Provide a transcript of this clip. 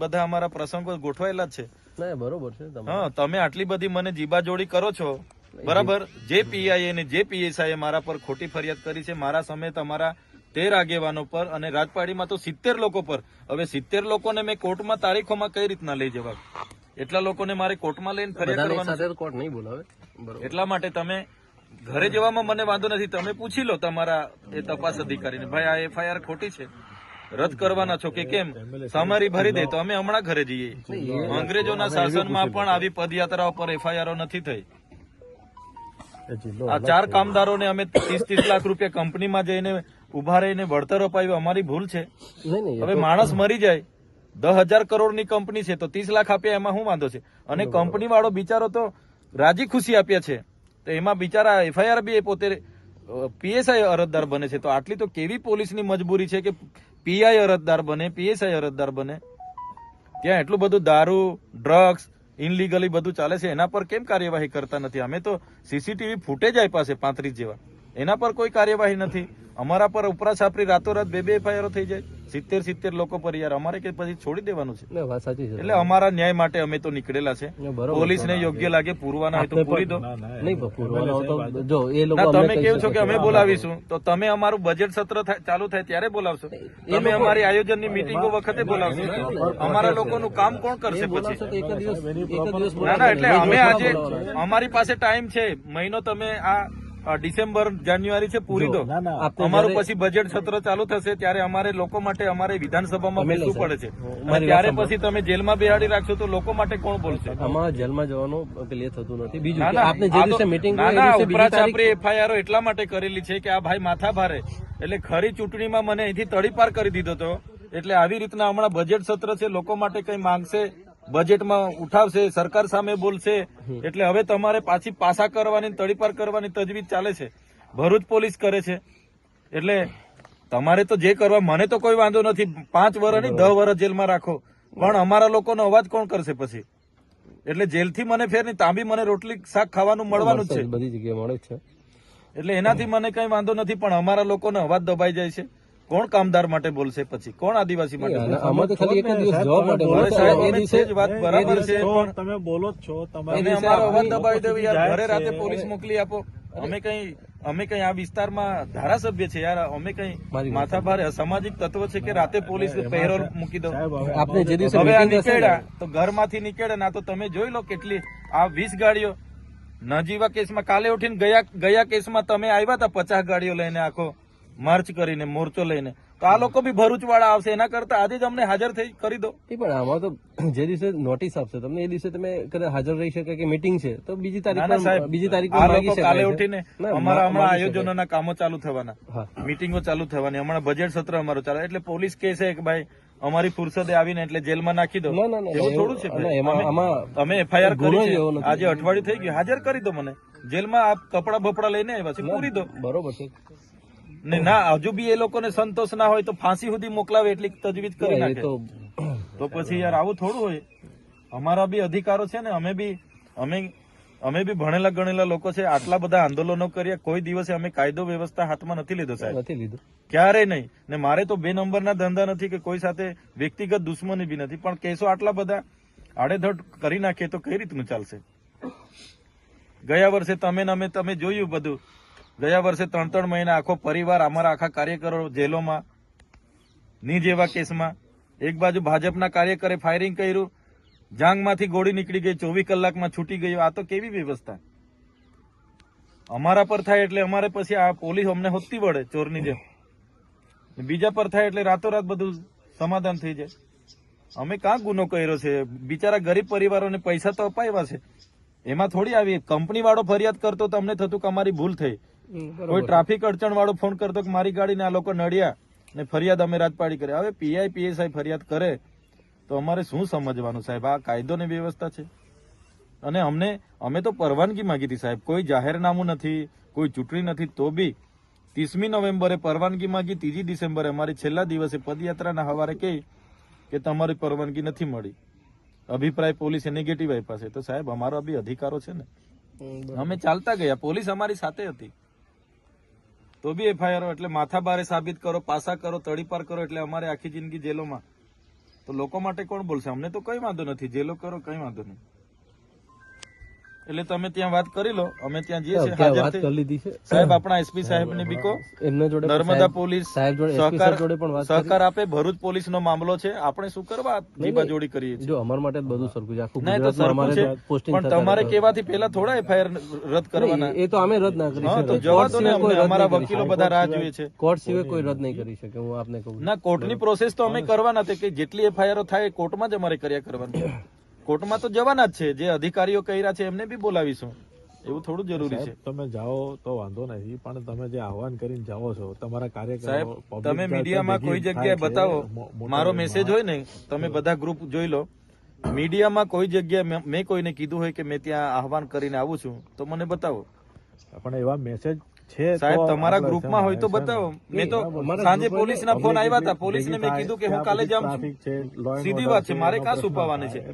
બધા અમારા પ્રસંગો ગોઠવાયેલા જ છે. બરોબર છે. હા, તમે આટલી બધી મને જીબાજોડી કરો છો, બરાબર. જે પીઆઈ અને જે પીએસઆઈ મારા પર ખોટી ફરિયાદ કરી છે, મારા સમેત અમારા 13 આગેવાનો પર અને રાજપાડીમાં તો 70 લોકો પર. હવે 70 લોકોને મેં કોર્ટમાં તારીખોમાં કઈ રીતના લઈ જવા? એટલા લોકોને મારે કોર્ટમાં લઈને ફરિયાદ કરવાની કોર્ટ નહીં બોલાવે. એટલા માટે તમે ઘરે જવામાં મને વાંધો નથી. તમે પૂછી લો તમારા એ તપાસ અધિકારીને, ભાઈ આ એફઆઈઆર ખોટી છે, રદ કરવાના છો કે કેમ? સમારી ભરી દે તો અમે હમણાં ઘરે જઈએ. અંગ્રેજોના શાસનમાં પણ આવી પદયાત્રાઓ પર એફઆઈઆરો નથી થઈ. આ 4 કામદારોને અમે 30 લાખ રૂપિયા કંપનીમાં જઈને ઉભા રહીને વળતર અપાવ્યું, અમારી ભૂલ છે. હવે માણસ મરી જાય, 10,000 કરોડની કંપની છે તો 30 લાખ આપ્યા, એમાં શું વાંધો છે? અને કંપની વાળો બિચારો તો રાજી ખુશી આપ્યા છે, તો એમાં બિચારા એફઆઈઆર બી પોતે પીએસઆઈ અરજદાર બને છે. તો આટલી તો કેવી પોલીસની મજબૂરી છે કે પીઆઈ અરજદાર બને, પીએસઆઈ અરજદાર બને? ત્યાં એટલું બધું દારૂ, ડ્રગ્સ, ઇનલીગલી બધું ચાલે છે, એના પર કેમ કાર્યવાહી કરતા નથી? અમે તો સીસીટીવી ફૂટેજ આપ્યા છે 35 જેવા, એના પર કોઈ કાર્યવાહી નથી. અમારા પર ઉપરા છાપરી રાતોરાત 2 એફઆઈઆર થઈ જાય 70 લોકો પર. યાર અમારે કે પછી છોડી દેવાનું છે? એટલે અમારા ન્યાય માટે અમે તો નીકળેલા છે. પોલીસને યોગ્ય લાગે પૂરવાના હોય તો પૂરી દો. તમે કેવું છો કે અમે બોલાવીશું, તો તમે અમારું બજેટ સત્ર ચાલુ થાય ત્યારે બોલાવશો? તમે અમારી આયોજનની મિટિંગો વખતે બોલાવશો? અમારા લોકોનું કામ કોણ કરશે પછી? ના, એટલે અમે આજે અમારી પાસે ટાઈમ છે, મહિનો. તમે આ ડિસેમ્બર જાન્યુઆરી છે, પૂરી દો. અમારું પછી બજેટ સત્ર ચાલુ થશે ત્યારે અમારે લોકો માટે અમારે વિધાનસભામાં બેસવું પડે છે, અને ત્યારે પછી તમે જેલમાં બેહાડી રાખશો તો લોકો માટે કોણ બોલશે? અમારા જેલમાં જવાનું ક્લિયર થતું નથી. બીજું ઉપરાછાપરી એફઆઈઆર એટલા માટે કરેલી છે કે આ ભાઈ માથા ભારે, એટલે ખરી ચૂંટણીમાં મને અહીંથી તડીપાર કરી દીધો હતો. એટલે આવી રીતના હમણાં બજેટ સત્ર છે, લોકો માટે કઈ માંગશે, બજેટમાં ઉઠાવશે, સરકાર સામે બોલશે, એટલે હવે તમારે પાછી પાસા કરવાની, તડીપાર કરવાની તજવીજ ચાલે છે. ભરૂચ પોલીસ કરે છે. એટલે તમારે તો જે કરવા, મને તો કોઈ વાંધો નથી. 5 વર્ષ નહીં 10 વર્ષ જેલમાં રાખો, પણ અમારા લોકોનો અવાજ કોણ કરશે પછી? એટલે જેલથી મને ફેર નહીં, ત્યાં બી મને રોટલી શાક ખાવાનું મળવાનું જ છે, બધી જગ્યાએ મળે છે. એટલે એનાથી મને કઈ વાંધો નથી, પણ અમારા લોકોનો અવાજ દબાઈ જાય છે. કોણ કામદાર માટે બોલશે પછી? કોણ આદિવાસી માટે? તમે બોલો જ છો, અમારો અવાજ દબાવી દેવો યાર. ઘરે રાતે પોલીસ મોકલી આપો. અમે કઈ આ વિસ્તારમાં ધારાસભ્ય છે યાર, અમે કઈ માથાભારે અસામાજિક તત્વ છે કે રાતે પોલીસ પહેરોલ મૂકી દો? હવે આ નીકળ્યા તો ઘરમાંથી નીકળ્યા ના, તો તમે જોઈ લો કેટલી આ 20 ગાડીઓ નજીવા કેસમાં કાલે ઉઠીને ગયા કેસમાં તમે આવ્યા હતા 50 ગાડીઓ લઈને, આખો માર્ચ કરીને, મોરચો લઈને. તો આ લોકો બી ભરૂચ વાળા આવશે, એના કરતા આજે જ અમને હાજર થઈ કરી દો. પણ આમાં તો જે દિવસે નોટિસ આપશે તમને એ દિવસે તમે હાજર રહી શકે કે મીટિંગ છે તો બીજી તારીખ કાલે ઉઠીને અમારા હમણાં આયોજનોના કામો ચાલુ થવાના, મીટિંગો ચાલુ થવાની. હમણાં બજેટ સત્ર અમારું ચાલે, એટલે પોલીસ કે છે કે ભાઈ અમારી ફુરસદે આવીને એટલે જેલમાં નાખી દો. એવું થોડું છે? અમે એફઆઈઆર કરી છે, આજે અઠવાડિયું થઈ ગયું, હાજર કરી દો મને જેલમાં. આપ કપડા બપડા લઈને આવ્યા છે, પૂરી દો. બરોબર છે ને ના હજુ બી એ લોકોને સંતોષ ના હોય તો ફાંસી સુધી મોકલાવે એટલી તજવીજ કરી નાખે. તો પછી યાર આવું થોડું હોય. અમારા બી અધિકારો છે ને, અમે બી ભણેલા ગણેલા લોકો છે. આટલા બધા આંદોલનો કર્યા, કોઈ દિવસે અમે કાયદો વ્યવસ્થા હાથમાં નથી લીધો સાહેબ, નથી લીધો ક્યારેય નહીં. ને મારે તો 2 નંબરના ધંધા નથી કે કોઈ સાથે વ્યક્તિગત દુશ્મની બી નથી, પણ કેસો આટલા બધા આડેધડ કરી નાખીએ તો કઈ રીતનું ચાલશે? ગયા વર્ષે તમે જોયું બધું. ગયા વર્ષે 3 મહિના આખો પરિવાર, અમારા આખા કાર્યકરો જેલોમાં, ની જેવા કેસમાં. એક બાજુ ભાજપના કાર્યકરે ફાયરિંગ કર્યું, જાંગમાંથી ગોળી નીકળી ગઈ, 24 કલાકમાં છૂટી ગઈ. આ તો કેવી વ્યવસ્થા? અમારા પર થાય એટલે અમારે પછી આ પોલીસ અમને હોતી વળે ચોરની જેમ. બીજા પર થાય એટલે રાતોરાત બધું સમાધાન થઈ જાય. અમે કાં ગુનો કર્યો છે? બિચારા ગરીબ પરિવારોને પૈસા તો અપાવ્યા છે, એમાં થોડી આવી કંપની વાળો ફરિયાદ કરતો તો અમને થતું કે અમારી ભૂલ થઈ. કોઈ ટ્રાફિક અડચણ વાળો ફોન કરતો કે મારી ગાડીને આ લોકો નડ્યા ને ફરિયાદ અમે રાજપાડી કરે. હવે પીઆઈ પીએસઆઈ ફરિયાદ કરે તો અમારે શું સમજવાનું સાહેબ? આ કાયદો ને વ્યવસ્થા છે. અને અમે તો પરવાનગી માંગી હતી સાહેબ, કોઈ જાહેરનામું નથી, કોઈ ચૂંટણી નથી, તો બી 30મી નવેમ્બરે પરવાનગી માંગી. 3 ડિસેમ્બરે અમારી છેલ્લા દિવસે પદયાત્રાના હવારે કહી કે તમારી પરવાનગી નથી મળી. અભિપ્રાય પોલીસે નેગેટિવ આપ્યા છે. તો સાહેબ અમારો બી અધિકારો છે ને, અમે ચાલતા ગયા, પોલીસ અમારી સાથે હતી, તો બી એફઆઈઆર. એટલે માથાભારે સાબિત કરો, પાસા કરો, તડીપાર કરો, એટલે અમારે આખી જિંદગી જેલોમાં. તો લોકો માટે કોણ બોલશે? અમને તો કઈ વાંધો નથી, જે લોકો કરો કઈ વાંધો નહીં. એટલે તમે ત્યાં વાત કરી લો, અમે ત્યાં જઈએ છીએ ત્યાં હાજર વાત થઈ. કરી લીધી છે સાહેબ આપણા એસપી સાહેબ ને બી કહો, એમના જોડે નર્મદા પોલીસ સાહેબ જોડે SP સાહેબ જોડે પણ વાત સહકાર આપે. ભરૂચ પોલીસ નો મામલો છે, આપણે શું કરવા જીબાજોડી કરીએ છીએ? જો અમારા માટે જ બધું સરખું છે, આખું ના, એ તો ગુજરાતમાં સરખું અમારે છે, પોસ્ટિંગ પણ તમારે કેવાથી પહેલા થોડા FIR રદ કરવાના. એ તો અમે રદ ના કરી હા, તો શકીએ. જવા કોર્ટ દો ને સિવાય કોઈ અમને, રદ અમારા નહીં કરી વકીલો શકે. બધા રાહ જોઈએ છે. કોર્ટ સિવાય કોઈ રદ નહીં કરી શકે, હું આપને કહું છું. ના, કોર્ટની પ્રોસેસ તો અમે કરવાના છે, કે જેટલી FIR થાય એ કોર્ટમાં જ અમારે કર્યા કરવાની. કોર્ટમાં તો જવાના જ છે, જે અધિકારીઓ કર્યા છે એમને બી બોલાવીશું. એવું થોડું જરૂરી છે. તમે જાઓ તો વાંધો નથી, પણ તમે જે આહવાન કરીને જાઓ છો તમારા કાર્યકરો સાહેબ, public તમે જ્યાં મીડિયામાં ભેગી કોઈ જગ્યાએ થાય છે, બતાવો, મોટા મારો એમાં. મેસેજ હોય ને, તમે બધા ગ્રુપ જોઈ લો, મીડિયામાં કોઈ જગ્યાએ મેં કોઈને કીધું હોય કે મેં ત્યાં આહવાન કરીને આવું છું, તો મને બતાવો. પણ એવા મેસેજ છે તો સાહેબ, તમારા આપણે ગ્રુપમાં હોય તો છે ને. બતાવો. મેં તો અમારા સાંજે ગ્રુપમાં પોલીસના ફોન આવ્યા હતા, ભેગી પોલીસને મેં થાય, કીધું કે હું ત્યાં કાલે પછી જાઉં traffic છે, છું. law and સીધી order વાત છે, મારે એનો કાં પ્રશ્ન છુપાવવાની છે? થાય.